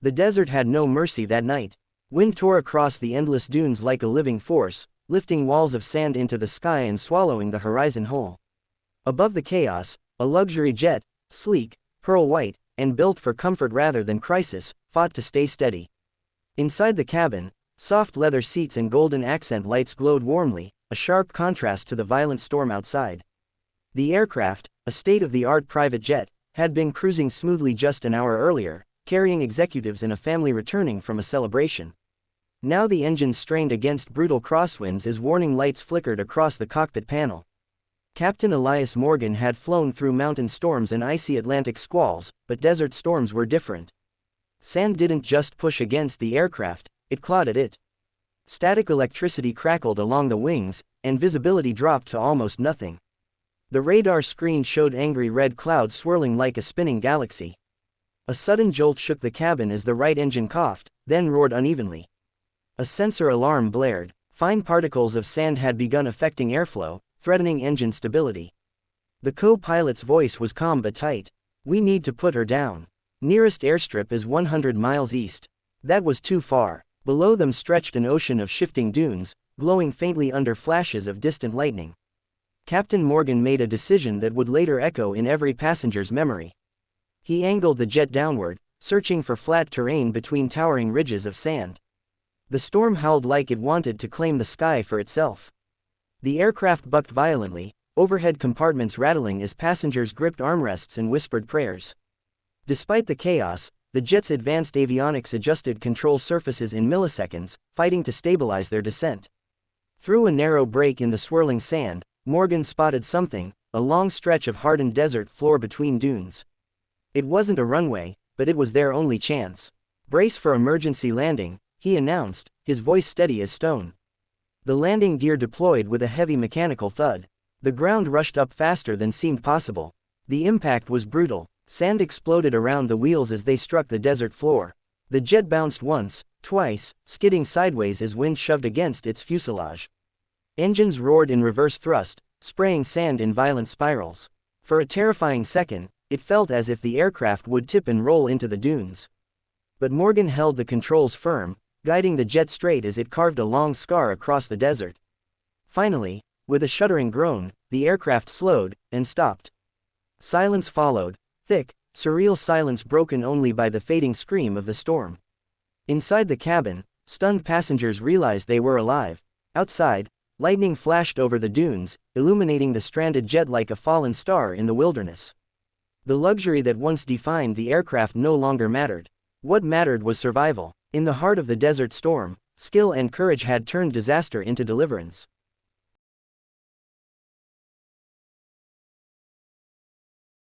The desert had no mercy that night. Wind tore across the endless dunes like a living force, lifting walls of sand into the sky and swallowing the horizon whole. Above the chaos, a luxury jet, sleek, pearl white, and built for comfort rather than crisis, fought to stay steady. Inside the cabin, soft leather seats and golden accent lights glowed warmly, a sharp contrast to the violent storm outside. The aircraft, a state-of-the-art private jet, had been cruising smoothly just an hour earlier, carrying executives and a family returning from a celebration. Now the engines strained against brutal crosswinds as warning lights flickered across the cockpit panel. Captain Elias Morgan had flown through mountain storms and icy Atlantic squalls, but desert storms were different. Sand didn't just push against the aircraft, it clawed at it. Static electricity crackled along the wings, and visibility dropped to almost nothing. The radar screen showed angry red clouds swirling like a spinning galaxy. A sudden jolt shook the cabin as the right engine coughed, then roared unevenly. A sensor alarm blared. Fine particles of sand had begun affecting airflow, threatening engine stability. The co-pilot's voice was calm but tight. "We need to put her down. Nearest airstrip is 100 miles east." That was too far. Below them stretched an ocean of shifting dunes, glowing faintly under flashes of distant lightning. Captain Morgan made a decision that would later echo in every passenger's memory. He angled the jet downward, searching for flat terrain between towering ridges of sand. The storm howled like it wanted to claim the sky for itself. The aircraft bucked violently, overhead compartments rattling as passengers gripped armrests and whispered prayers. Despite the chaos, the jet's advanced avionics adjusted control surfaces in milliseconds, fighting to stabilize their descent. Through a narrow break in the swirling sand, Morgan spotted something, a long stretch of hardened desert floor between dunes. It wasn't a runway, but it was their only chance. "Brace for emergency landing," he announced, his voice steady as stone. The landing gear deployed with a heavy mechanical thud. The ground rushed up faster than seemed possible. The impact was brutal. Sand exploded around the wheels as they struck the desert floor. The jet bounced once, twice, skidding sideways as wind shoved against its fuselage. Engines roared in reverse thrust, spraying sand in violent spirals. For a terrifying second, it felt as if the aircraft would tip and roll into the dunes. But Morgan held the controls firm, guiding the jet straight as it carved a long scar across the desert. Finally, with a shuddering groan, the aircraft slowed and stopped. Silence followed, thick, surreal silence broken only by the fading scream of the storm. Inside the cabin, stunned passengers realized they were alive. Outside, lightning flashed over the dunes, illuminating the stranded jet like a fallen star in the wilderness. The luxury that once defined the aircraft no longer mattered. What mattered was survival. In the heart of the desert storm, skill and courage had turned disaster into deliverance.